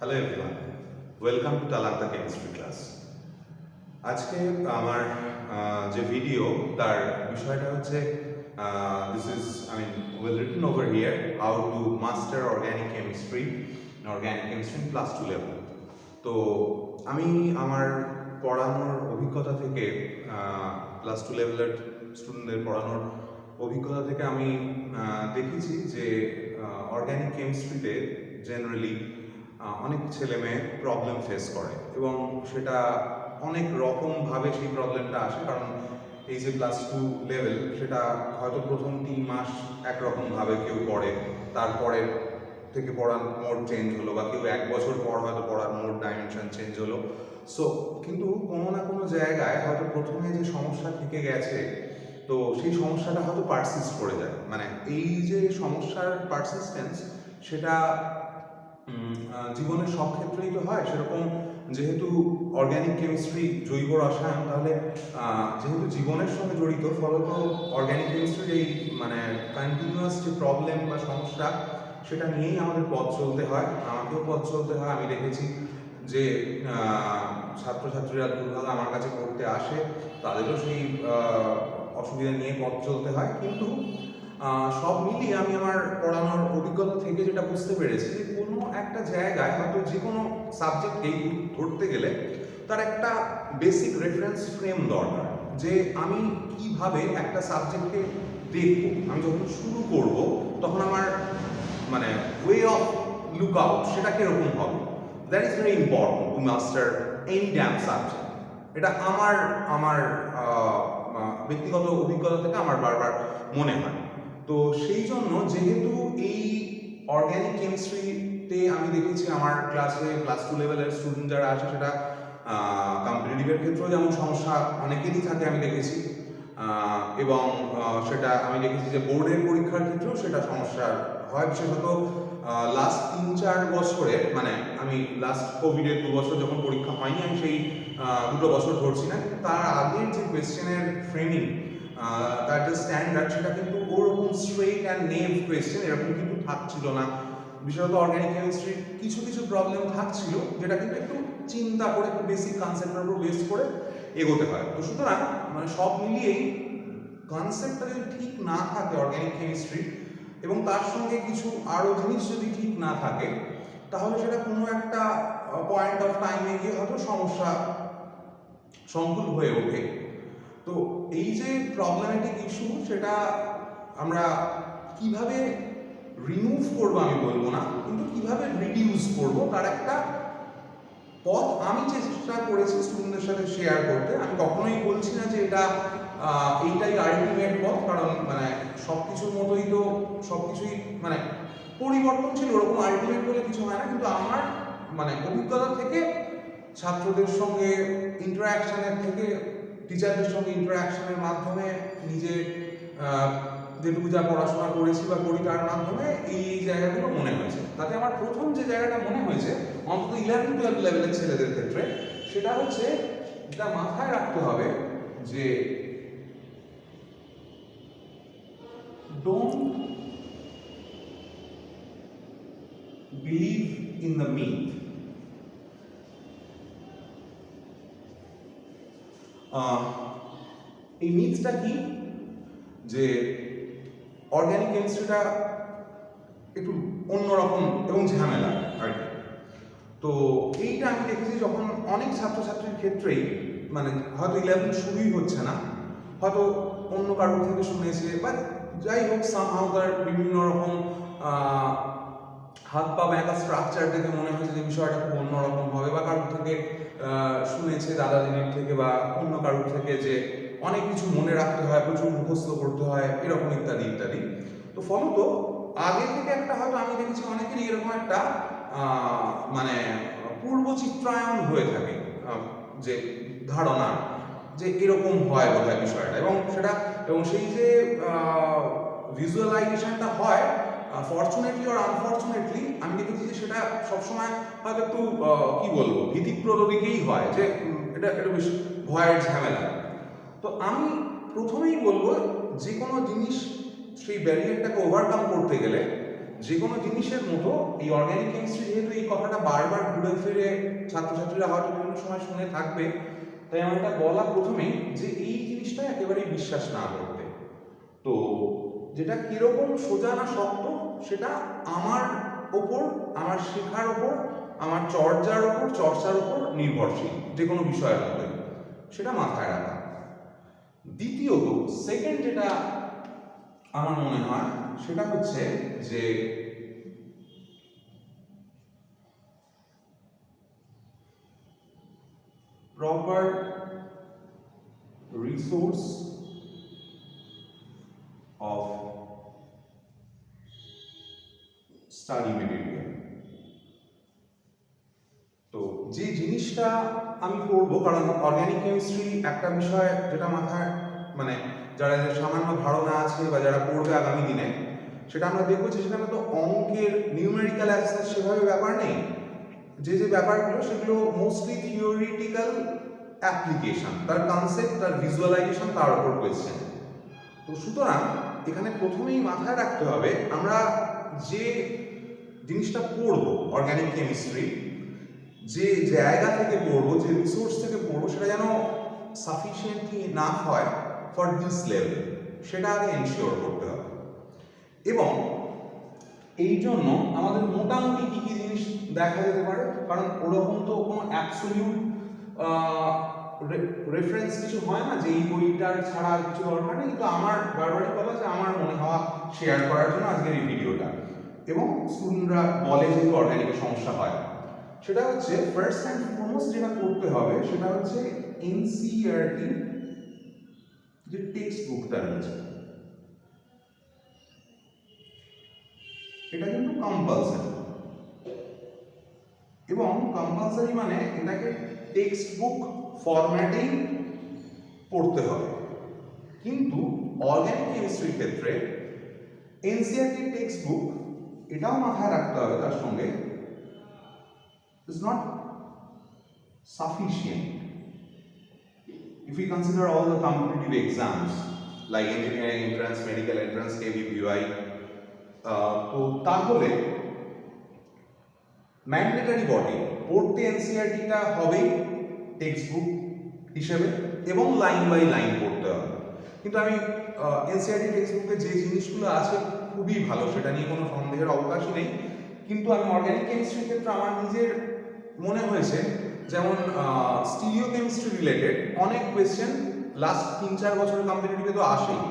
Hello everyone, welcome to তালান্তা chemistry class. আজকে আমার যে ভিডিও তার বিষয়টা হচ্ছে this is well written over here, how to master organic chemistry class 2 level. তো আমি আমার পড়ানোর অভিজ্ঞতা থেকে ক্লাস 2 লেভেলের স্টুডেন্টদের পড়ানোর অভিজ্ঞতা থেকে আমি দেখেছি যে অর্গ্যানিক কেমিস্ট্রিতে জেনারেলি অনেক ছেলে মেয়ে প্রবলেম ফেস করে এবং সেটা অনেক রকমভাবে সেই প্রবলেমটা আসে। কারণ এই যে ক্লাস 2 লেভেল, সেটা হয়তো প্রথম 3 মাস একরকমভাবে কেউ পড়ে, তারপরে থেকে পড়ার মোড চেঞ্জ হলো, বা কেউ 1 বছর পর হয়তো পড়ার মোড ডাইমেনশন চেঞ্জ হলো। সো কিন্তু কোনো না কোনো জায়গায় হয়তো প্রথমে যে সমস্যা থেকে গেছে, তো সেই সমস্যাটা হয়তো পারসিস্ট করে যায়। মানে এই যে সমস্যার পারসিস্টেন্স, সেটা জীবনের সব ক্ষেত্রেই তো হয় সেরকম। যেহেতু অর্গ্যানিক কেমিস্ট্রি জৈব রসায়ন, তাহলে যেহেতু জীবনের সঙ্গে জড়িত, ফলত অর্গ্যানিক কেমিস্ট্রির এই কন্টিনিউয়াস যে প্রবলেম বা সমস্যা, সেটা নিয়েই আমাদের পথ চলতে হয়। আমাকেও পথ চলতে হয়। আমি দেখেছি যে ছাত্রছাত্রীরা দুর্ভাগ আমার কাছে পড়তে আসে, তাদেরও সেই অসুবিধা নিয়ে পথ চলতে হয়। কিন্তু সব মিলিয়ে আমি আমার পড়ানোর অভিজ্ঞতা থেকে যেটা বুঝতে পেরেছি, যে কোনো একটা জায়গায় হয়তো যে কোনো সাবজেক্টেই ধরতে গেলে তার একটা বেসিক রেফারেন্স ফ্রেম দরকার, যে আমি কিভাবে একটা সাবজেক্টকে দেখব। আমি যখন শুরু করব তখন আমার ওয়ে অফ লুক আউট সেটা কীরকম হবে। That is very important to master any damn subject. এটা আমার আমার ব্যক্তিগত অভিজ্ঞতা থেকে আমার বারবার মনে হয়। তো সেই জন্য, যেহেতু এই অর্গ্যানিক কেমিস্ট্রিতে আমি দেখেছি আমার ক্লাসে ক্লাস 2 লেভেলের স্টুডেন্ট যারা আছে, সেটা কম্পিটিটিভের ক্ষেত্রেও যেমন সমস্যা অনেকেরই থাকে আমি দেখেছি, এবং সেটা আমি দেখেছি যে বোর্ডের পরীক্ষার ক্ষেত্রেও সেটা সমস্যা হয়। বিশেষত লাস্ট 3-4 বছরে, আমি লাস্ট কোভিডের 2 বছর যখন পরীক্ষা হয়নি, আমি সেই 2 বছর ধরছি না, কিন্তু তার আগের যে কোয়েশ্চেনের ফ্রেমিং, তার যে স্ট্যান্ডার্ড, সেটা কিন্তু ওরকম স্ট্রেইট অ্যান্ড নেভ কোয়েশ্চেন এরকম কিন্তু থাকছিল না। বিশেষত অর্গ্যানিক কেমিস্ট্রির কিছু কিছু প্রবলেম থাকছিল, যেটা কিন্তু একটু চিন্তা করে, একটু বেসিক কনসেপ্টের উপর বেস করে এগোতে হয়। তো সুতরাং সব মিলিয়েই কনসেপ্টটা যদি ঠিক না থাকে অর্গ্যানিক কেমিস্ট্রি, এবং তার সঙ্গে কিছু আরও জিনিস যদি ঠিক না থাকে, তাহলে সেটা কোনো একটা পয়েন্ট অফ টাইমে গিয়ে হয়তো সমস্যা সংকুল হয়ে ওঠে। তো এই যে প্রবলেমেটিক ইস্যু, সেটা আমরা কিভাবে রিমুভ করবো আমি বলবো না, কিন্তু কিভাবে রিডিউস করবো তার একটা পথ আমি চেষ্টা করেছি স্টুডেন্টদের সাথে শেয়ার করতে। আমি কখনোই বলছি না যে এইটাই আলটিমেট পথ, কারণ সব কিছুর মতোই তো সব কিছুই পরিবর্তনশীল, ওরকম আলটিমেট বলে কিছু হয় না। কিন্তু আমার অভিজ্ঞতা থেকে, ছাত্রদের সঙ্গে ইন্টারাকশনের থেকে, টিচারদের সঙ্গে ইন্টারাকশনের মাধ্যমে, নিজে যেটুকু যা পড়াশোনা করেছি বা করি তার মাধ্যমে এই জায়গাগুলো মনে হয়েছে। তাতে আমার প্রথম যে জায়গাটা মনে হয়েছে, অন্তত 11-12 লেভেলের ছেলেদের ক্ষেত্রে, সেটা হচ্ছে, এটা মাথায় রাখতে হবে যে don't believe in the myth. এই মিথটা কি, যে অর্গ্যানিক কেমিস্ট্রিটা একটু অন্যরকম এবং ঝামেলা আর কি। তো এইটা আমি দেখেছি যখন অনেক ছাত্রছাত্রীর ক্ষেত্রেই, হয়তো 11 শুরুই হচ্ছে না, হয়তো অন্য কারোর থেকে শুনেছে, বা যাই হোক, সামহাউ তার বিভিন্ন রকম হাত পা ব্যাঁকা স্ট্রাকচার দেখে মনে হয়েছে যে বিষয়টা খুব অন্যরকম হবে, বা কারোর থেকে শুনেছে, দাদা দিদির থেকে বা অন্য কারোর থেকে, যে অনেক কিছু মনে রাখতে হয়, প্রচুর মুখস্থ করতে হয়, এরকম ইত্যাদি ইত্যাদি। তো ফলত আগে থেকে একটা, হয়তো আমি দেখেছি অনেকেরই এরকম একটা পূর্ব চিত্রায়ন হয়ে থাকে, যে ধারণা যে এরকম হয় বোধহয় বিষয়টা, এবং সেই যে ভিজুয়ালাইজেশনটা হয়, ফরচুনেটলি অর আনফরচুনেটলি, আমি দেখেছি যে সেটা সবসময় হয়তো একটু কি বলবো, ভীতিপ্রদ দিকেই হয়, যে এটা একটু বেশ ভয়ের ঝামেলা। তো আমি প্রথমেই বলবো, যে কোনো জিনিস সেই ব্যারিয়ারটাকে ওভারকাম করতে গেলে যে কোনো জিনিসের মতো এই অর্গানিক কেমিস্ট্রি, যেহেতু এই কথাটা বারবার ঘুরে ফিরে ছাত্রছাত্রীরা হয়তো বিভিন্ন সময় শুনে থাকবে, তাই আমার এটা বলা প্রথমেই যে এই জিনিসটা একেবারেই বিশ্বাস না করতে। তো যেটা কীরকম সোজা না শক্ত সেটা আমার ওপর, আমার শেখার ওপর, আমার চর্চার ওপর নির্ভরশীল, যে কোনো বিষয়ের মতোই, সেটা মাথায় রাখা। দ্বিতীয়ত, সেকেন্ড যেটা আমার মনে হয় সেটা হচ্ছে যে proper resource of study material. তো যে জিনিসটা আমি পড়বো, কারণ অর্গানিক কেমিস্ট্রি একটা বিষয় যেটা মাথায় মানে যারা সামান্য ধারণা আছে বা যারা পড়বে আগামী দিনে, সেটা আমরা দেখবো যে সেখানে তো অঙ্কের নিউমেরিক্যাল অ্যাক্সেস সেভাবে ব্যাপার নেই। যে ব্যাপারগুলো সেগুলো মোস্টলি থিওরিটিক্যাল অ্যাপ্লিকেশন, তার কনসেপ্ট, তার ভিজুয়ালাইজেশন, তার উপর কোয়েশ্চেন। তো সুতরাং এখানে প্রথমেই মাথায় রাখতে হবে আমরা যে জিনিসটা পড়বো অর্গানিক কেমিস্ট্রি, যে জায়গা থেকে পড়বো, যে রিসোর্স থেকে পড়বো, সেটা যেন সাফিসিয়েন্টলি না হয় ফর দিস লেভেল, সেটা আগে এনশিওর করতে হবে। এবং এই জন্য আমাদের মোটামুটি কী কী জিনিস দেখা যেতে পারে, কারণ ওরকম তো কোনো অ্যাবসলিউট রেফারেন্স কিছু হয় না যে এই বইটার ছাড়া আর কিছু দরকার নেই, কিন্তু আমার বারবারই বলা যে আমার মনে হওয়া শেয়ার করার জন্য আজকের এই ভিডিওটা। এবং স্টুডেন্টরা বলে যেহেতু অর্গানিকের সমস্যা হয়, সেটা হচ্ছে ফার্স্ট অ্যান্ড ফরমোস্ট যেটা করতে হবে সেটা হচ্ছে এনসিইআরটি যে টেক্সট বুকটা রয়েছে, এটা কিন্তু কম্পালসারি। এবং কম্পালসারি মানে এটাকে টেক্সট বুক ফরম্যাটেই পড়তে হবে। কিন্তু অর্গানিক কেমিস্ট্রির ক্ষেত্রে এনসিইআরটি টেক্সট বুক, এটাও মাথায় রাখতে হবে তার সঙ্গে, is not sufficient if we consider all the competitive exams like engineering entrance, medical entrance, KVPY. তো তাহলে ম্যান্ডেটরি বডি পড়তে এনসিইআরটিটা হবেই টেক্সট বুক হিসেবে, এবং লাইন বাই লাইন পড়তে হবে। কিন্তু আমি এনসিইআরটি টেক্সট বুকে যে জিনিসগুলো আছে খুবই ভালো, সেটা নিয়ে কোনো সন্দেহের অবকাশই নেই। কিন্তু আমি অর্গানিক কেমিস্ট্রির ক্ষেত্রে আমার নিজের মনে হয়েছে, যেমন স্টিরিও কেমিস্ট্রি রিলেটেড অনেক কোয়েশ্চেন লাস্ট 3-4 বছরের কম্পিটিটিভে তো আসেই,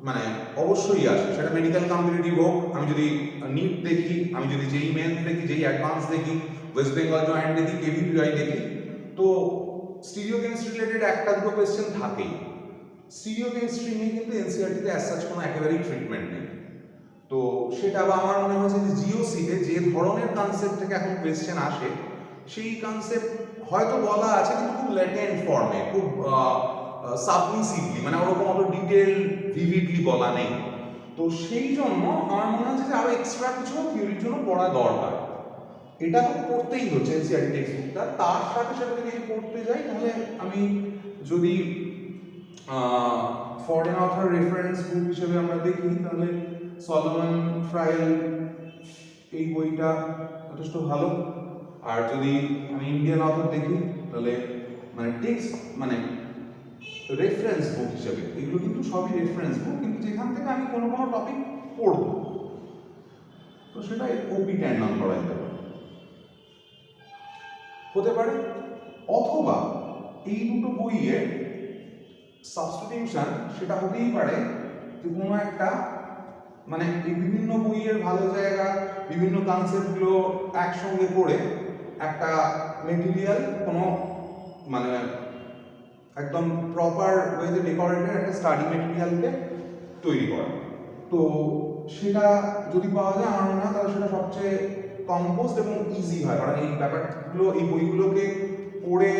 মানে অবশ্যই আসে, সেটা মেডিকেল কম্পিটিটিভ হোক, আমি যদি নিট দেখি, আমি যদি যেই মেন দেখি, যেই অ্যাডভান্স দেখি, ওয়েস্ট বেঙ্গল জয়েন্ট দেখি, কেভিপিআই দেখি, তো স্টিরিও কেমিস্ট্রি রিলেটেড একটা দুটো কোয়েশ্চেন থাকেই। স্টিরিও কেমিস্ট্রি নিয়ে কিন্তু এনসিইআরটিতে অ্যাজ সাচ কোনো একেবারেই ট্রিটমেন্ট নেই। তো সেটা আবার আমার মনে হয়েছে যে জিওসিতে যে ধরনের কনসেপ্ট থেকে এখন কোয়েশ্চেন আসে, সেই কনসেপ্ট হয়তো বলা আছে কিন্তু খুব ল্যাটেন্ট ফর্মে, খুব সাবমিসিভলি, মানে ওরকম অত ডিটেল ভিভিডলি বলা নেই। তো সেই জন্য আমার মনে হচ্ছে যে আরো এক্সট্রা কিছু থিওরির জন্য পড়া দরকার। এটা তো পড়তেই হচ্ছে এনসিইআরটি টেক্সট বুকটা, তার সাথে সাথে যদি পড়তে যাই তাহলে আমি যদি ফরেন অথর রেফারেন্স বুক হিসেবে আমরা দেখি, তাহলে সলোমন ফ্রাইল এই বইটা যথেষ্ট ভালো। আর যদি আমি ইন্ডিয়ান অথর দেখি তাহলে মানে টেক্সট মানে রেফারেন্স বুক হিসেবে এগুলো কিন্তু সবই রেফারেন্স বুক, কিন্তু যেখান থেকে আমি কোনো টপিক পড়ব, তো সেটা ওপি ট্যান্ডন করা যেতে পারে, হতে পারে। অথবা এই দুটো বইয়ের সাবস্টিটিউশন সেটা হতেই পারে যে কোনো একটা মানে এই বিভিন্ন বইয়ের ভালো জায়গা, বিভিন্ন কনসেপ্টগুলো একসঙ্গে পড়ে একটা মেটেরিয়াল, কোনো মানে একদম প্রপার ওয়েতে ডেকোরেটেড একটা স্টাডি মেটেরিয়ালকে তৈরি করা। তো সেটা যদি পাওয়া যায় আমার মনে হয় তাহলে সেটা সবচেয়ে কম্পোস্ট এবং ইজি হয়, কারণ এই ব্যাপারগুলো, এই বইগুলোকে পড়ে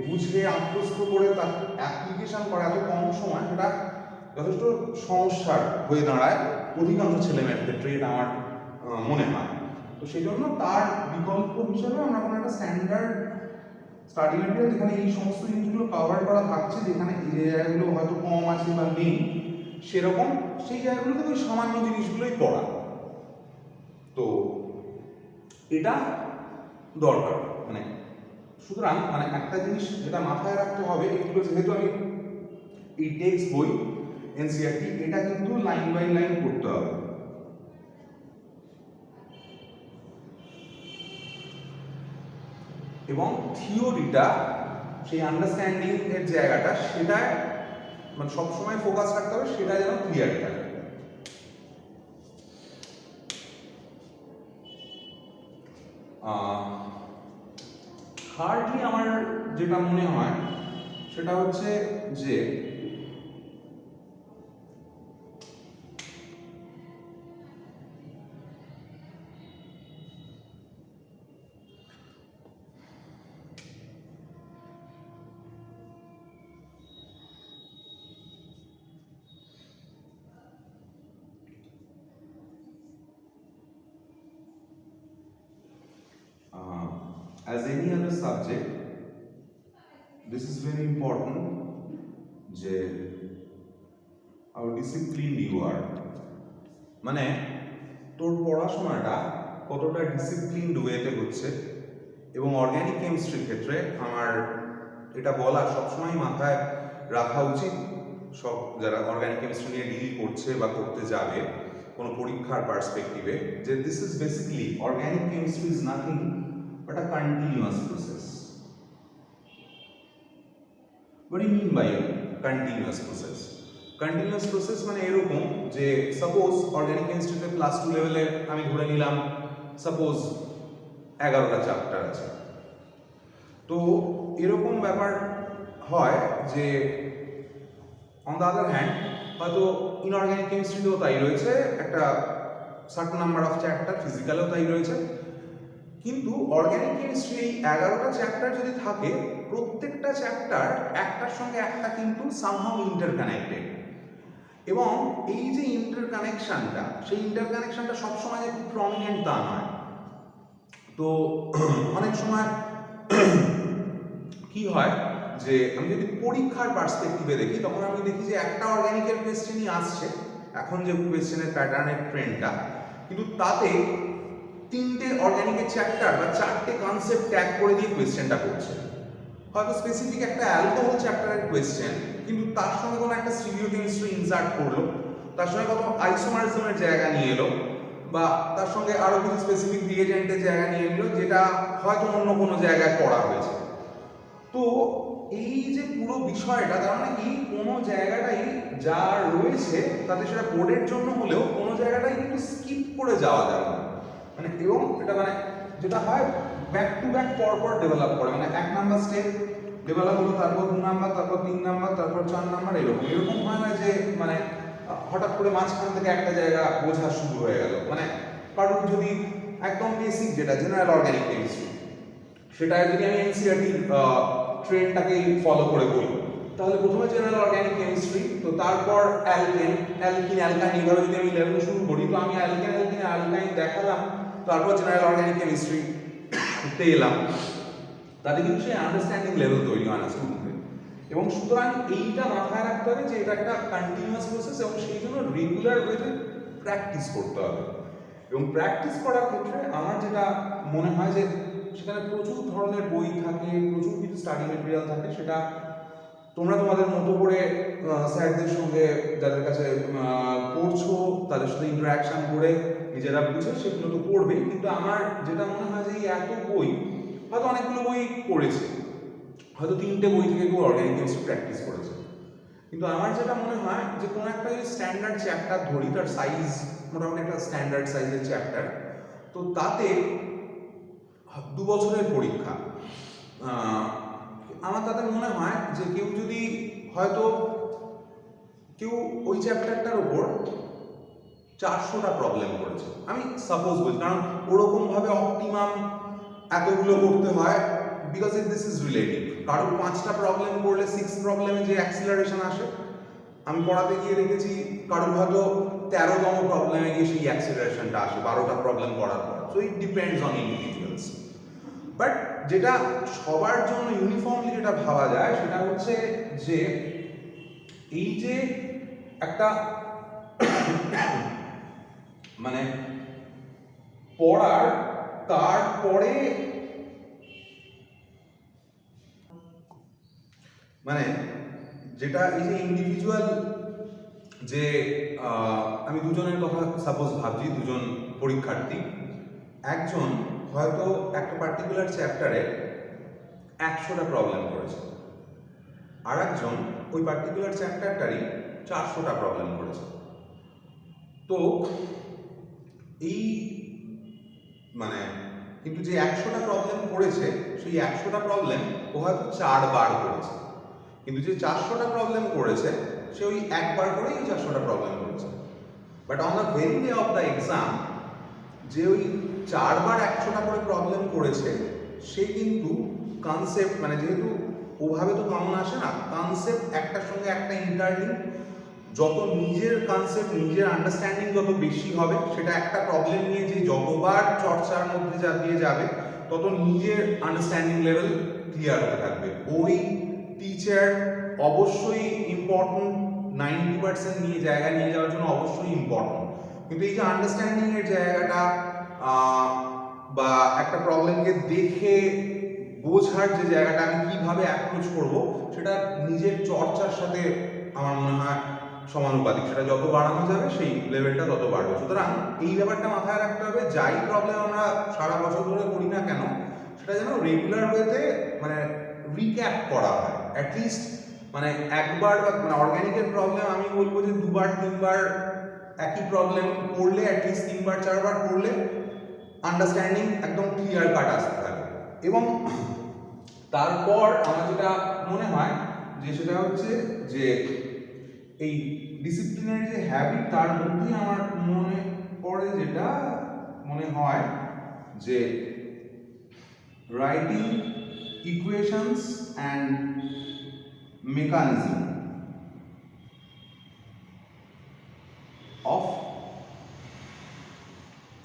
বুঝে আত্মস্থ করে তার অ্যাপ্লিকেশন করা এত কম সময়, সেটা যথেষ্ট সমস্যার হয়ে দাঁড়ায় অধিকাংশ ছেলেমেয়ের ক্ষেত্রে, এটা আমার মনে হয়। তো সেই জন্য তার বিকল্প হিসেবে আমরা কোনো একটা স্ট্যান্ডার্ড স্টাডি মেটেরিয়াল যেখানে এই সমস্ত জিনিসগুলো কভার করা থাকছে, যেখানে এই জায়গাগুলো হয়তো কম আছে বা নেই সেরকম, সেই জায়গাগুলোতে ওই সামান্য জিনিসগুলোই পড়া। তো এটা দরকার, মানে সুতরাং মানে একটা জিনিস যেটা মাথায় রাখতে হবে, এগুলো যেহেতু আমি এই টেক্সট বই এনসিইআরটি, এটা কিন্তু লাইন বাই লাইন করতে হবে। এবং থিওরিটা, সেই আন্ডারস্ট্যান্ডিং এর জায়গাটা, সেটা মানে সবসময় ফোকাস রাখতে হবে, সেটা যেন ক্লিয়ার থাকে। হার্ডলি আমার যেটা মনে হয় সেটা হচ্ছে যে as any other subject, this is very important যে how disciplined you are, মানে তোর পড়াশোনাটা কতটা ডিসিপ্লিনড ওয়েতে হচ্ছে। এবং অর্গানিক কেমিস্ট্রির ক্ষেত্রে আমার এটা বলা সবসময় মাথায় রাখা উচিত, সব যারা অর্গানিক কেমিস্ট্রি নিয়ে ডিল করছে বা করতে যাবে কোনো পরীক্ষার পার্সপেক্টিভে, যে this is basically organic chemistry is nothing but a continuous process. What do you mean by a continuous process? Continuous process মানে এরকম যে সাপোজ অর্গানিক কেমিস্ট্রিতে ক্লাস 2 লেভেলে আমি ধরে নিলাম সাপোজ 11টা চ্যাপ্টার আছে। তো এরকম ব্যাপার হয় যে অন দ্য আদার হ্যান্ড হয়তো ইনঅর্গানিক কেমিস্ট্রিতেও তাই রয়েছে, একটা সার্টেন নাম্বার অফ চ্যাপ্টার, ফিজিক্যালেও তাই রয়েছে। কিন্তু অর্গানিক কেমিস্ট্রি এই 11টা চ্যাপ্টার যদি থাকে, প্রত্যেকটা চ্যাপ্টার একটার সঙ্গে একটা কিন্তু সামহাউ ইন্টারকানেক্টেড। এবং এই যে ইন্টারকানেকশনটা, সেই ইন্টারকানেকশনটা সবসময় যে খুব প্রমিনেন্ট তা নয়। তো অনেক সময় কি হয় যে আমি যদি পরীক্ষার পার্সপেক্টিভে দেখি, তখন আমি দেখি যে একটা অর্গানিকের কোয়েশ্চেনই আসছে, এখন যে কোয়েশ্চেনের প্যাটার্নের ট্রেন্ডটা, কিন্তু তাতে 3টে অর্গানিকের চ্যাপ্টার বা 4টে কনসেপ্ট ট্যাগ করে দিয়ে কোয়েশ্চেনটা করছে। হয়তো স্পেসিফিক একটা অ্যালকোহল চ্যাপ্টারের কোয়েশ্চেন, কিন্তু তার সঙ্গে কোনো একটা স্টিরিওকেমিস্ট্রি ইনসার্ট করলো, তার সঙ্গে কোনো আইসোমারিজমের জায়গা নিয়ে এলো, বা তার সঙ্গে আরো কিছু স্পেসিফিক রিয়েজেন্টের জায়গা নিয়ে এলো, যেটা হয়তো অন্য কোনো জায়গায় পড়া হয়েছে। তো এই যে পুরো বিষয়টা, তার মানে কি কোনো জায়গাটাই যা রয়েছে তাতে সেটা বোর্ডের জন্য হলেও কোনো জায়গাটাই কিন্তু স্কিপ করে যাওয়া যাবে না। মানে এবং এটা মানে যেটা হয় ব্যাক টু ব্যাক পরপর ডেভেলপ করে, মানে 1 নাম্বার স্টেপ ডেভেলপ হলো, তারপর 2 নাম্বার, তারপর 3 নাম্বার, তারপর 4 নাম্বার, এরকম হয় না যে মানে হঠাৎ করে মাঝখান থেকে একটা জায়গা বোঝা শুরু হয়ে গেল। মানে কারণ যদি একদম বেসিক যেটা জেনারেল অর্গানিক কেমিস্ট্রি, সেটাই যদি আমি এনসিইআরটির ট্রেন্ডটাকেই ফলো করে বলি, তাহলে প্রথমে জেনারেল অর্গানিক কেমিস্ট্রি, তো তারপর অ্যালকেন, অ্যালকিন, অ্যালকাইন, এইভাবে যদি আমি লেভেল শুরু করি, তো আমি অ্যালকেন, অ্যালকিন, অ্যালকাইন দেখালাম, তারপর জেনারেল অর্গানিক কেমিস্ট্রি তে এলাম। তাতে কিন্তু সেই আন্ডারস্ট্যান্ডিং লেভেল তৈরি হয় না স্টুডেন্টদের। এবং সুতরাং এইটা মাথায় রাখতে হবে যে এটা একটা কন্টিনিউয়াস প্রসেস, এবং সেই জন্য রেগুলার ওয়েতে প্র্যাকটিস করতে হবে। এবং প্র্যাকটিস করার ক্ষেত্রে আমার যেটা মনে হয় যে সেখানে প্রচুর ধরনের বই থাকে, প্রচুর কিছু স্টাডি মেটেরিয়াল থাকে, সেটা তোমরা তোমাদের মতো করে স্যারদের সঙ্গে যাদের কাছে পড়ছো তাদের সাথে ইন্টারাকশন করে নিজেরা বুঝে সেগুলো তো পড়বেই। কিন্তু আমার যেটা মনে হয় যে এত বই, হয়তো অনেকগুলো বই পড়েছে, হয়তো 3টে বই থেকে কেউ অর্গানিক কেমিস্ট্রি প্র্যাকটিস করেছে, কিন্তু আমার যেটা মনে হয় যে কোনো একটা যদি স্ট্যান্ডার্ড চ্যাপ্টার ধরি, তার সাইজ মোটামুটি একটা স্ট্যান্ডার্ড সাইজের চ্যাপ্টার, তো তাতে 2 বছরের পরীক্ষা, আমার তাতে মনে হয় যে কেউ যদি হয়তো কেউ ওই চ্যাপ্টারটার উপর 400টা প্রবলেম করেছে, আমি সাপোজ বলছি, কারণ ওরকমভাবে অপটিমাম এতগুলো করতে হয়, বিকজ দিস ইজ রিলেটিভ। কারো 5টা প্রবলেম করলে 6 প্রবলেমে যে অ্যাক্সিলারেশন আসে, আমি পড়াতে গিয়ে দেখেছি কারোর হয়তো 13তম প্রবলেমে গিয়ে সেই অ্যাক্সিলারেশনটা আসে 12টা প্রবলেম করার পর। So it depends on individuals. But যেটা সবার জন্য ইউনিফর্মলি যেটা ভাবা যায় সেটা হচ্ছে যে এই যে একটা মানে পড়ার তারপরে মানে যেটা এই যে ইন্ডিভিজুয়াল যে আমি দুজনের কথা সাপোজ ভাবছি, দুজন পরীক্ষার্থী, একজন হয়তো একটা পার্টিকুলার চ্যাপ্টারে 100টা প্রবলেম করেছে, আর একজন ওই পার্টিকুলার চ্যাপ্টারটারই 400টা প্রবলেম করেছে। তো এই মানে কিন্তু যে 100টা প্রবলেম করেছে সেই 100টা প্রবলেম ও হয়তো 4 বার করেছে, কিন্তু যে 400টা প্রবলেম করেছে সে ওই একবার করেই 400টা প্রবলেম করেছে। But on the very day of the exam যে ওই 4 বার 100টা করে প্রবলেম করেছে সে কিন্তু কনসেপ্ট মানে যেহেতু ওভাবে তো কমন আসে না, কনসেপ্ট একটার সঙ্গে একটা ইন্টারলিঙ্ক, যত নিজের কনসেপ্ট নিজের আন্ডারস্ট্যান্ডিং যত বেশি হবে, সেটা একটা প্রবলেম নিয়ে যে যতবার চর্চার মধ্যে দিয়ে যাবে তত নিজের আন্ডারস্ট্যান্ডিং লেভেল ক্লিয়ার হতে থাকবে। বই টিচার অবশ্যই ইম্পর্টেন্ট, 90% নিয়ে জায়গা নিয়ে যাওয়ার জন্য অবশ্যই ইম্পর্টেন্ট, কিন্তু এই যে আন্ডারস্ট্যান্ডিং এর জায়গাটা বা একটা প্রবলেমকে দেখে বোঝার যে জায়গাটা, আমি কিভাবে অ্যাপ্রোচ করব, সেটা নিজের চর্চার সাথে আমার মনে হয় সমানুপাতিক। সেটা যত বাড়ানো যাবে সেই লেভেলটা তত বাড়বে। সুতরাং এই ব্যাপারটা মাথায় রাখতে হবে, যাই প্রবলেম আমরা সারা বছর ধরে করি না কেন, সেটা যেন রেগুলার ওয়েতে মানে রিক্যাপ করা হয়। অ্যাটলিস্ট মানে একবার বা মানে অর্গ্যানিকের প্রবলেম আমি বলবো যে 2বার 3বার একই প্রবলেম করলে, অ্যাটলিস্ট 3বার 4বার করলে আন্ডারস্ট্যান্ডিং একদম ক্লিয়ার কাট আসতে থাকে। এবং তারপর আমার যেটা মনে হয় যে সেটা হচ্ছে যে এই ডিসিপ্লিনের যে হ্যাবিট, তার মধ্যেই আমার মনে পড়ে যেটা মনে হয় যে writing equations and mechanism of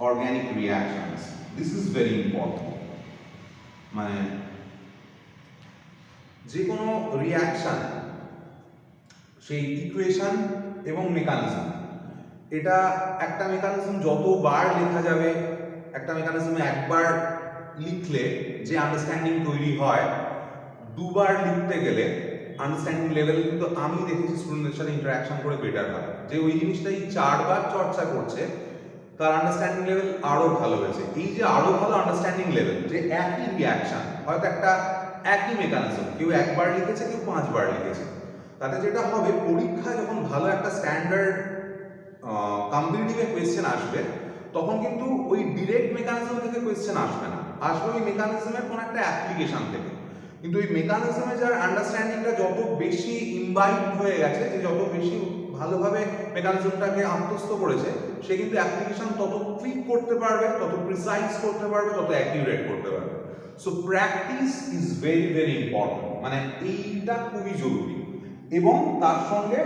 organic reactions. This is very important. মানে যে কোনো রিয়াকশন, সেই ইকুয়েশন এবং মেকানিজম, এটা একটা মেকানিজম যতবার লেখা যাবে, একটা মেকানিজমে একবার লিখলে যে আন্ডারস্ট্যান্ডিং তৈরি হয়, 2বার লিখতে গেলে আন্ডারস্ট্যান্ডিং লেভেল কিন্তু আমি দেখেছি স্টুডেন্টদের সাথে ইন্টারাকশন করে বেটার হয়। যে ওই জিনিসটাই 4বার চর্চা করছে তার আন্ডারস্ট্যান্ডিং লেভেল আরো ভালো হয়েছে। এই যে আরো ভালো আন্ডারস্ট্যান্ডিং লেভেল, যে একই রিয়াকশন, হয়তো একটা একই মেকানিজম, কেউ 1বার লিখেছে কেউ 5বার লিখেছে, তাতে যেটা হবে পরীক্ষায় যখন ভালো একটা স্ট্যান্ডার্ড কম্পিটিটিভ কোয়েশ্চেন আসবে, তখন কিন্তু ওই ডিরেক্ট মেকানিজম থেকে কোয়েশ্চেন আসবে না, আসবে ওই মেকানিজমের কোনো একটা অ্যাপ্লিকেশন থেকে। কিন্তু ওই মেকানিজমে যার আন্ডারস্ট্যান্ডিংটা যত বেশি ইমবাইব হয়ে গেছে, যে যত বেশি ভালোভাবে মেকানিজমটাকে আত্মস্থ করেছে, সে কিন্তু অ্যাপ্লিকেশন তত কুইক করতে পারবে, তত প্রিসাইজ করতে পারবে, তত অ্যাকিউরেট করতে পারবে। So practice is very very important, মানে এইটা খুবই জরুরি। এবং তার সঙ্গে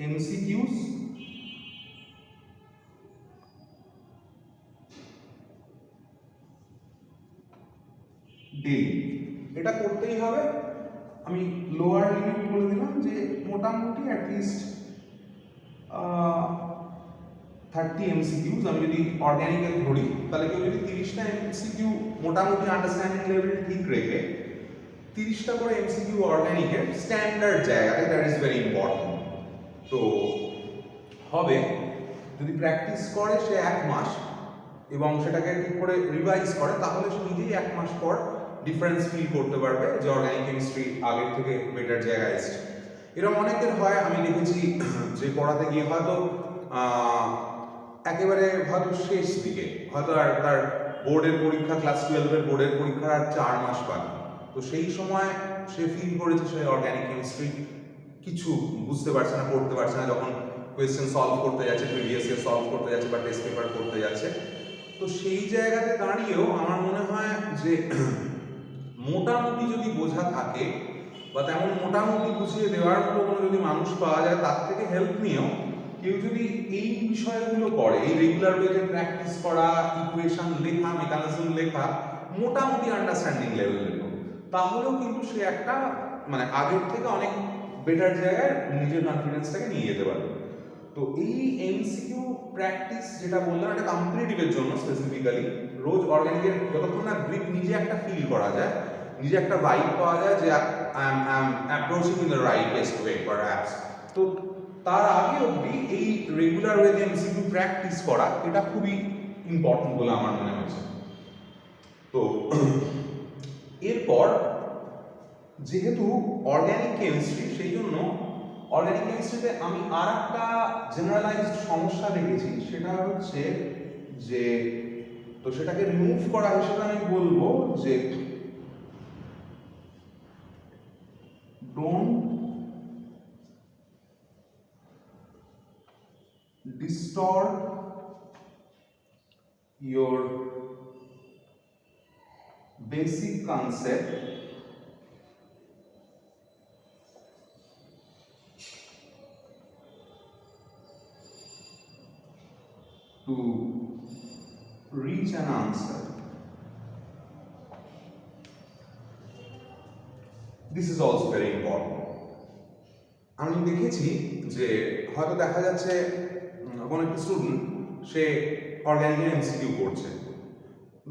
এমসিকিউস ডেইলি, এটা করতেই হবে। আমি লোয়ার লিমিট বলে দিলাম যে মোটামুটি অ্যাটলিস্ট 30 এমসিকিউস। আমি যদি অর্গ্যানিক্যাল ধরি, তাহলে কেউ যদি 30টা এমসিকিউ মোটামুটি আন্ডারস্ট্যান্ডিং লেভেল ঠিক রেখে 30টা করে এমসিকিউ অর্গ্যানিকের স্ট্যান্ডার্ড জায়গাতে, দ্যাট ইজ ভেরি ইম্পর্টেন্ট। তো হবে যদি প্র্যাকটিস করে সে 1 মাস এবং সেটাকে ঠিক করে রিভাইজ করে, তাহলে সে নিজেই 1 মাস পর ডিফারেন্স ফিল করতে পারবে যে অর্গ্যানিক কেমিস্ট্রি আগের থেকে বেটার জায়গায় এসছে। এরকম অনেকের হয়, আমি দেখেছি যে পড়াতে গিয়ে হয়তো একেবারে হয়তো শেষ দিকে, হয়তো আর তার বোর্ডের পরীক্ষা, ক্লাস 12-এর বোর্ডের পরীক্ষার আর 4 মাস বাকি, তো সেই সময় সে ফিল করেছে সে অর্গ্যানিক কেমিস্ট্রি কিছু বুঝতে পারছে না, পড়তে পারছে না, যখন কোয়েশ্চেন সলভ করতে যাচ্ছে, প্রিভিয়াস ইয়ার সলভ করতে যাচ্ছে বা টেস্ট পেপার করতে যাচ্ছে। তো সেই জায়গাতে দাঁড়িয়েও আমার মনে হয় যে মোটামুটি যদি বোঝা থাকে বা তেমন মোটামুটি বুঝিয়ে দেওয়ার মতো কোনো যদি মানুষ পাওয়া যায়, তার থেকে হেল্প নিয়েও কেউ যদি এই বিষয়গুলো করে, এই রেগুলার ওয়েতে প্র্যাকটিস করা, ইকুয়েশন লেখা, মেকানিজম লেখা, মোটামুটি আন্ডারস্ট্যান্ডিং লেভেল লেখো, তাহলেও কিন্তু সে একটা মানে আগের থেকে অনেক বেটার জায়গায় নিজের কনফিডেন্সটাকে নিয়ে যেতে পারবে। তো এই এমসিকিউ প্র্যাকটিস যেটা বললাম, এটা কম্পিটিটিভের জন্য স্পেসিফিক্যালি। রোজ অর্গানিকের যতক্ষণ না গ্রিপ নিজে একটা ফিল করা যায়, নিজে একটা ভাইব পাওয়া যায় যে I am approaching in the rightest way perhaps, তো তার আগে অবধি এই রেগুলার ওয়েতে এমসিকিউ প্র্যাকটিস করা এটা খুবই ইম্পর্টেন্ট বলে আমার মনে হয়েছে। তো এরপর যেহেতু অর্গ্যানিক কেমিস্ট্রি, সেই জন্য অর্গ্যানিক কেমিস্ট্রিতে আমি আর একটা জেনারেলাইজড সমস্যা দেখেছি, সেটা হচ্ছে যে, তো সেটাকে রিমুভ করা হিসেবে আমি বলবো যে don't distort your basic concept to reach an answer. This is also very important. আমি দেখেছি যে হয়তো দেখা যাচ্ছে কোনো একটা স্টুডেন্ট সে অর্গ্যানিকের এমসিকিউ করছে,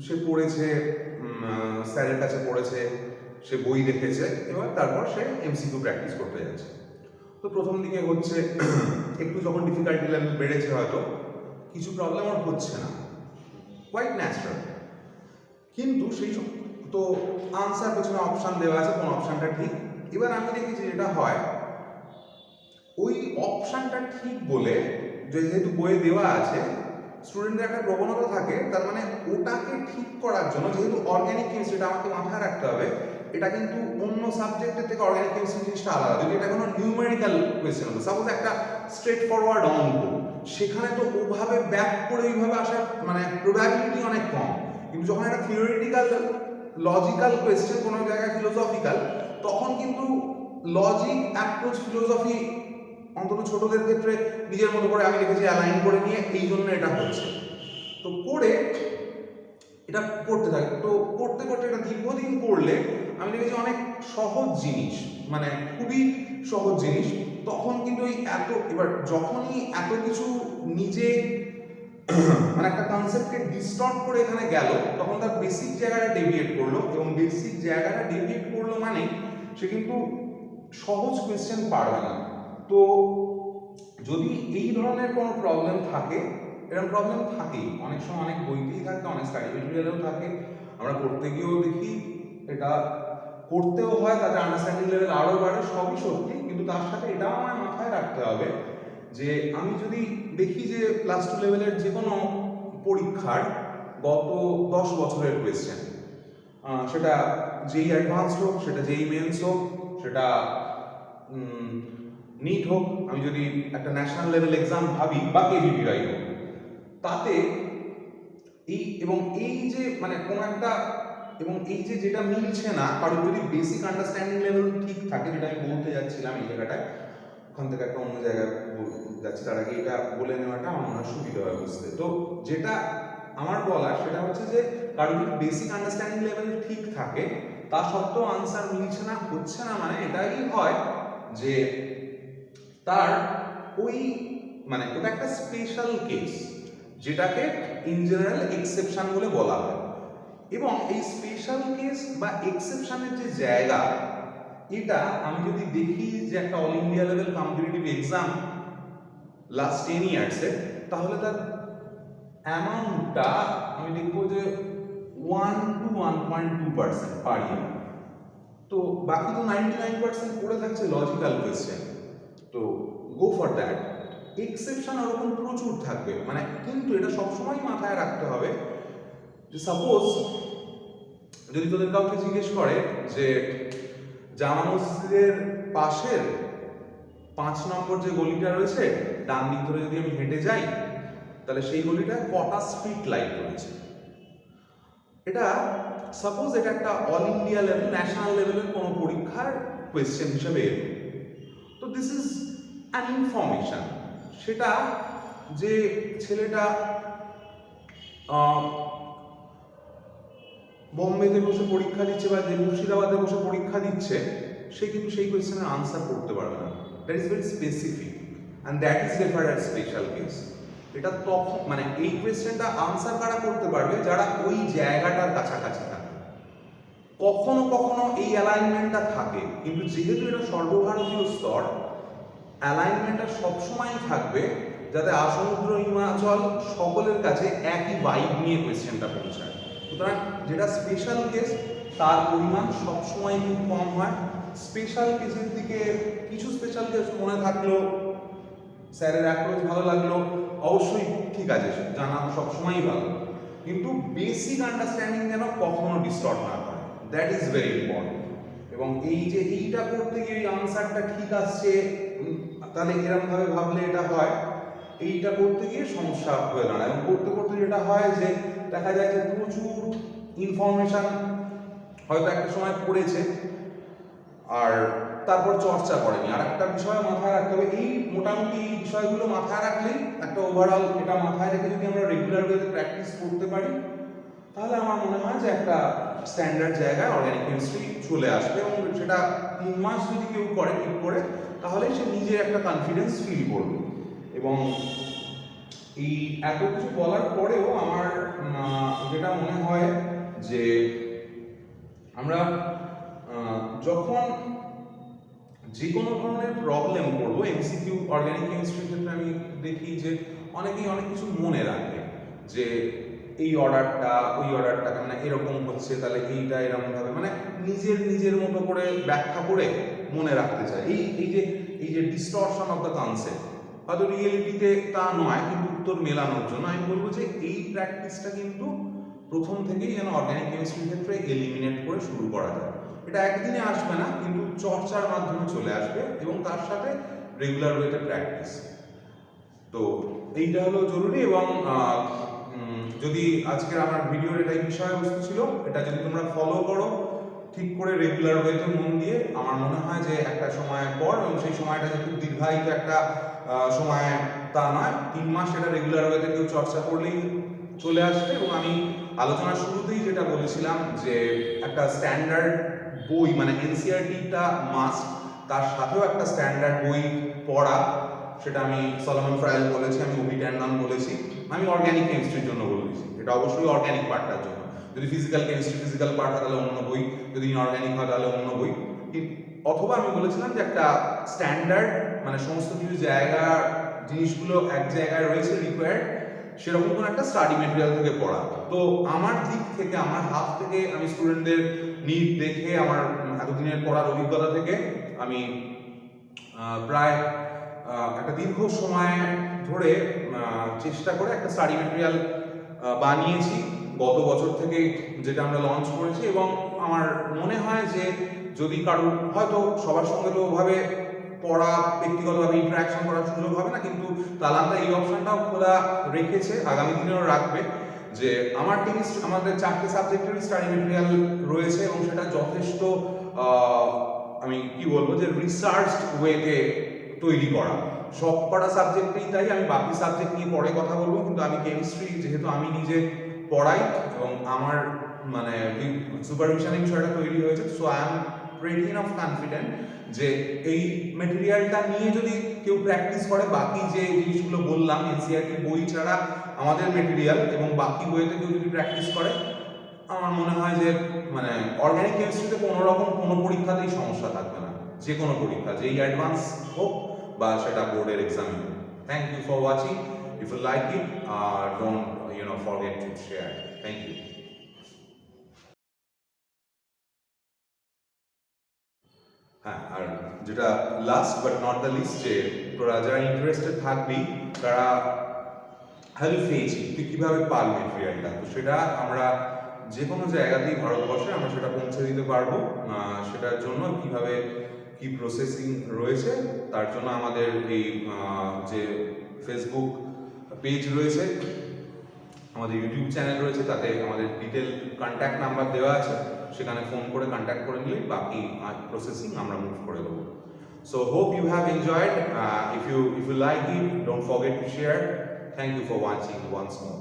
সে পড়েছে, স্যারের কাছে পড়েছে, সে বই দেখেছে, এবার তারপর সে এমসিকিউ প্র্যাকটিস করতে যাচ্ছে। তো প্রথম দিকে হচ্ছে একটু, যখন ডিফিকাল্টি লেভেল বেড়েছে হয়তো কিছু প্রবলেম আর হচ্ছে না, কোয়াইট ন্যাচারাল। কিন্তু সেই তো আনসার পেছনে অপশান দেওয়া আছে, কোন অপশানটা ঠিক। এবার আমি দেখেছি যেটা হয়, ওই অপশানটা ঠিক বলে যেহেতু বইয়ে দেওয়া আছে, স্টুডেন্টদের একটা প্রবণতা থাকে, তার মানে ওটাকে ঠিক করার জন্য, যেহেতু অর্গ্যানিক কেমিস্ট্রিটা আমাকে মাথায় রাখতে হবে, এটা কিন্তু অন্য সাবজেক্টের থেকে অর্গ্যানিক কেমিস্ট্রি জিনিসটা আলাদা। যদি এটা কোনো নিউমেরিক্যাল কোয়েশ্চেন হতো, সাপোজ একটা স্ট্রেট ফরওয়ার্ড অঙ্ক, সেখানে তো ওভাবে ব্যাক করে ওইভাবে আসার মানে প্রবাবিলিটি অনেক কম। কিন্তু যখন একটা থিওরিটিক্যাল লজিক্যাল কোয়েশ্চেন, কোনো জায়গায় ফিলোসফিক্যাল, তখন কিন্তু লজিক অ্যাপ্রোচ ফিলোসফি অন্তত ছোটদের ক্ষেত্রে নিজের মতো করে আমি দেখেছি অ্যালাইন করে নিয়ে এই জন্য এটা হচ্ছে। তো করে এটা করতে থাকে, তো করতে করতে এটা দীর্ঘদিন করলে আমি দেখেছি অনেক সহজ জিনিস, মানে খুবই সহজ জিনিস, তখন কিন্তু ওই এবার যখনই এত কিছু নিজে মানে একটা কনসেপ্টকে ডিস্টর্ট করে এখানে গেল, তখন তার বেসিক জায়গাটা ডেভিয়েট করলো, এবং বেসিক জায়গাটা ডেভিয়েট করলো মানে সে কিন্তু সহজ কোয়েশ্চেন পারবে না। তো যদি এই ধরনের কোনো প্রবলেম থাকে, এরকম প্রবলেম থাকেই অনেক সময়, অনেক বইতেই থাকে, অনেক স্টাডি মেটেরিয়ালেও থাকে, আমরা পড়তে গিয়েও দেখি, এটা করতেও হয়, তাতে আন্ডারস্ট্যান্ডিং লেভেল আরও বাড়ে, সবই সত্যি। কিন্তু তার সাথে এটাও আমার মাথায় রাখতে হবে যে আমি যদি দেখি যে প্লাস 2 লেভেলের যে কোনো পরীক্ষার গত 10 বছরের কোয়েশ্চেন, সেটা যেই অ্যাডভান্সড হোক, সেটা যেই মেন্স হোক, সেটা নিট হোক, আমি যদি একটা ন্যাশনাল লেভেল এক্সাম ভাবি বা কেভিপিআই হোক, তাতে এই যে মানে কোনো একটা, এবং এই যে যেটা মিলছে না, কারোর যদি বেসিক আন্ডারস্ট্যান্ডিং লেভেল ঠিক থাকে, যেটা আমি বলতে যাচ্ছিলাম এই জায়গাটায়, ওখান থেকে একটা অন্য জায়গায় যাচ্ছি, তার আগে এটা বলে নেওয়াটা আমার মনে হয় সুবিধা হয় বুঝতে। তো যেটা আমার বলার সেটা হচ্ছে যে কারোর যদি বেসিক আন্ডারস্ট্যান্ডিং লেভেল ঠিক থাকে, তা সত্ত্বেও আনসার মিলছে না, হচ্ছে না, মানে এটাই হয় যে তার ওই মানে ওটা একটা স্পেশাল কেস, যেটাকে ইন জেনারেল এক্সেপশন বলে বলা হয়। এবং এই স্পেশাল কেস বা এক্সেপশনের যে জায়গা, এটা আমি যদি দেখি যে একটা all India level competitive exam last 10 ইয়ার্সে, তাহলে তার অ্যামাউন্টটা আমি দেখবো যে 1 to 1.2% পার ইয়ার। তো বাকি তো 99% পড়ে থাকছে লজিক্যাল কোয়েশ্চেন। তো গো ফর দ্যাট। এক্সেপশন ওরকম প্রচুর থাকবে, মানে কিন্তু এটা সবসময় মাথায় রাখতে হবে যে সাপোজ যদি তোদের কাউকে জিজ্ঞেস করে যে জামা মসজিদের পাশের 5 নম্বর যে গলিটা রয়েছে, ডান দিক ধরে যদি আমি হেঁটে যাই, তাহলে সেই গলিটায় কটা স্ট্রিট লাইট রয়েছে, এটা সাপোজ এটা একটা অল ইন্ডিয়া লেভেল, ন্যাশনাল লেভেলের কোনো পরীক্ষার কোয়েশ্চেন হিসেবে এলো। তো দিস ইজ অ্যান ইনফরমেশন, সেটা যে ছেলেটা বোম্বেতে বসে পরীক্ষা দিচ্ছে বা যে মুর্শিদাবাদে বসে পরীক্ষা দিচ্ছে, সে কিন্তু সেই কোয়েশ্চেনের আনসার করতে পারবে না। That is very specific. And that is referred as special case. এটা তখন মানে এই কোয়েশ্চেনটা আনসার কারা করতে পারবে, যারা ওই জায়গাটার কাছাকাছি থাকে। কখনো কখনো এই অ্যালাইনমেন্টটা থাকে, কিন্তু যেহেতু এটা সর্বভারতীয় স্তর, অ্যালাইনমেন্টটা সবসময়ই থাকবে যাতে আসমুদ্র হিমাচল সকলের কাছে একই ভাইব নিয়ে কোয়েশ্চেনটা পৌঁছায়। সুতরাং যেটা স্পেশাল কেস তার পরিমাণ সবসময় খুব কম হয়। স্পেশাল কেসের দিকে কিছু স্পেশাল কেস মনে থাকলো, স্যারের অ্যাপ্রোচ ভালো লাগলো, অবশ্যই ঠিক আছে, জানা সবসময়ই ভালো, কিন্তু বেসিক আন্ডারস্ট্যান্ডিং যেন কখনো ডিস্টর্ট না করে, দ্যাট ইজ ভেরি ইম্পর্টেন্ট। এবং এই যে এইটা করতে গিয়ে এই আনসারটা ঠিক আসছে, তাহলে এরকমভাবে ভাবলে এটা হয়, এইটা করতে গিয়ে সমস্যা হয়ে দাঁড়ায়। এবং করতে করতে যেটা হয় যে দেখা যায় যে প্রচুর ইনফরমেশন হয়তো একটা সময় পড়েছে আর তারপর চর্চা করেনি। আর একটা বিষয় মাথায় রাখতে হবে, এই মোটামুটি এই বিষয়গুলো মাথায় রাখলেই একটা ওভারঅল এটা মাথায় রেখে যদি আমরা রেগুলার ওয়েতে প্র্যাকটিস করতে পারি, তাহলে আমার মনে হয় যে একটা স্ট্যান্ডার্ড জায়গায় অর্গানিক কেমিস্ট্রি চলে আসবে। এবং সেটা 3 মাস যদি কেউ করে ঠিক করে, তাহলে সে নিজে একটা কনফিডেন্স ফিল করবে। এবং এই এত কিছু বলার পরেও আমার যেটা মনে হয় যে আমরা যখন যে কোনো ধরনের প্রবলেম করবো, এমসিকিউ অর্গানিক কেমিস্ট্রির ক্ষেত্রে আমি দেখি যে অনেকেই অনেক কিছু মনে রাখে, যে এই অর্ডারটা ওই অর্ডারটা মানে এরকম হচ্ছে, তাহলে এইটা এরকমভাবে মানে নিজের মতো করে ব্যাখ্যা করে মনে রাখতে চায়। এই যে ডিস্টরশন অফ দ্য কনসেপ্ট, হয়তো রিয়েলিটিতে তা নয়, কিন্তু উত্তর মেলানোর জন্য আমি বলবো যে এই প্র্যাকটিসটা কিন্তু প্রথম থেকেই যেন অর্গানিক কেমিস্ট্রির ক্ষেত্রে এলিমিনেট করে শুরু করা যায়। এটা একদিনে আসবে না, কিন্তু চর্চার মাধ্যমে চলে আসবে এবং তার সাথে রেগুলার ওয়েতে প্র্যাকটিস। তো এইটা হলো জরুরি। এবং যদি আজকের আমার ভিডিওর এটাই বিষয়বস্তু ছিল, এটা যদি তোমরা ফলো করো ঠিক করে রেগুলার ওয়েতে মন দিয়ে, আমার মনে হয় যে একটা সময় পর, এবং সেই সময়টা যে খুব দীর্ঘায়িত একটা সময় তা নয়, 3 মাস এটা রেগুলার ওয়েতে কেউ চর্চা করলেই চলে আসবে। এবং আমি আলোচনার শুরুতেই যেটা বলেছিলাম যে একটা স্ট্যান্ডার্ড বই মানে এনসিইআরটিটা মাস্ট, তার সাথেও একটা স্ট্যান্ডার্ড বই পড়া, সেটা আমি সলোমন ফ্রায়েল বলেছি, আমি ওবি ট্যান্ডন বলেছি, আমি অর্গানিক কেমিস্ট্রির জন্য বলেছি, এটা অবশ্যই অর্গানিক পার্টটার জন্য। যদি ফিজিক্যাল কেমিস্ট্রি ফিজিক্যাল পার্ট হয় তাহলে অন্য বই, যদি ইনঅর্গানিক হয় তাহলে অন্য বই। অথবা আমি বলেছিলাম যে একটা স্ট্যান্ডার্ড মানে সমস্ত কিছু জায়গার জিনিসগুলো এক জায়গায় রয়েছে রিকোয়ার্ড, সেরকম কোনো একটা স্টাডি মেটেরিয়াল থেকে পড়া। তো আমার দিক থেকে, আমার হাত থেকে, আমি স্টুডেন্টদের নিড দেখে, আমার এতদিনের পড়ার অভিজ্ঞতা থেকে আমি প্রায় একটা দীর্ঘ সময় ধরে চেষ্টা করে একটা স্টাডি মেটেরিয়াল বানিয়েছি গত বছর থেকে, যেটা আমরা লঞ্চ করেছি। এবং আমার মনে হয় যে যদি কারোর হয়তো সবার সঙ্গে তো ওভাবে পড়া, ব্যক্তিগতভাবে ইন্টারাকশন করার সুযোগ হবে না, কিন্তু তালান্দা এই অপশনটাও খোলা রেখেছে, আগামী দিনেও রাখবে, যে আমার কেমিস্ট্রি আমাদের 4টে সাবজেক্টেরই স্টাডি মেটেরিয়াল রয়েছে এবং সেটা যথেষ্ট আমি কি বলবো যে রিসার্চ ওয়েতে তৈরি করা। সব কটা সাবজেক্টেই তাই, আমি বাকি সাবজেক্ট নিয়ে পরে কথা বলবো, কিন্তু আমি কেমিস্ট্রি যেহেতু আমি নিজে পড়াই এবং আমার মানে সুপারভিশনে বিষয়টা তৈরি হয়েছে, so I am pretty enough confident যে এই মেটেরিয়ালটা নিয়ে যদি কেউ প্র্যাকটিস করে, বাকি যে জিনিসগুলো বললাম এনসিইআরটি বই ছাড়া আমাদের মেটেরিয়াল এবং বাকি বইতে কেউ যদি প্র্যাকটিস করে, আমার মনে হয় যে মানে অর্গানিক কেমিস্ট্রিতে কোনো রকম কোনো পরীক্ষাতেই সমস্যা থাকবে না, যে কোনো পরীক্ষা, যেই অ্যাডভান্স হোক বা সেটা বোর্ডের এক্সামে হোক। Thank you for watching. If you like it, don't forget to share. Thank you. হ্যাঁ, আর যেটা last but not the least, যে তোরা যারা ইন্টারেস্টেড থাকবি তারা হেল্প পেয়েছি তুই কীভাবে পাল মেটেরিয়ালটা, তো সেটা আমরা যে কোনো জায়গাতেই ভারতবর্ষে আমরা সেটা পৌঁছে দিতে পারবো। সেটার জন্য কীভাবে কি প্রসেসিং রয়েছে, তার জন্য আমাদের এই যে ফেসবুক পেজ রয়েছে, আমাদের ইউটিউব চ্যানেল রয়েছে, তাতে আমাদের ডিটেল কন্ট্যাক্ট নাম্বার দেওয়া আছে, সেখানে ফোন করে কন্ট্যাক্ট করে নিলে বাকি প্রসেসিং আমরা মুভ করে দেবো। So hope you have enjoyed. If you like it, don't forget to share. Thank you for watching once more.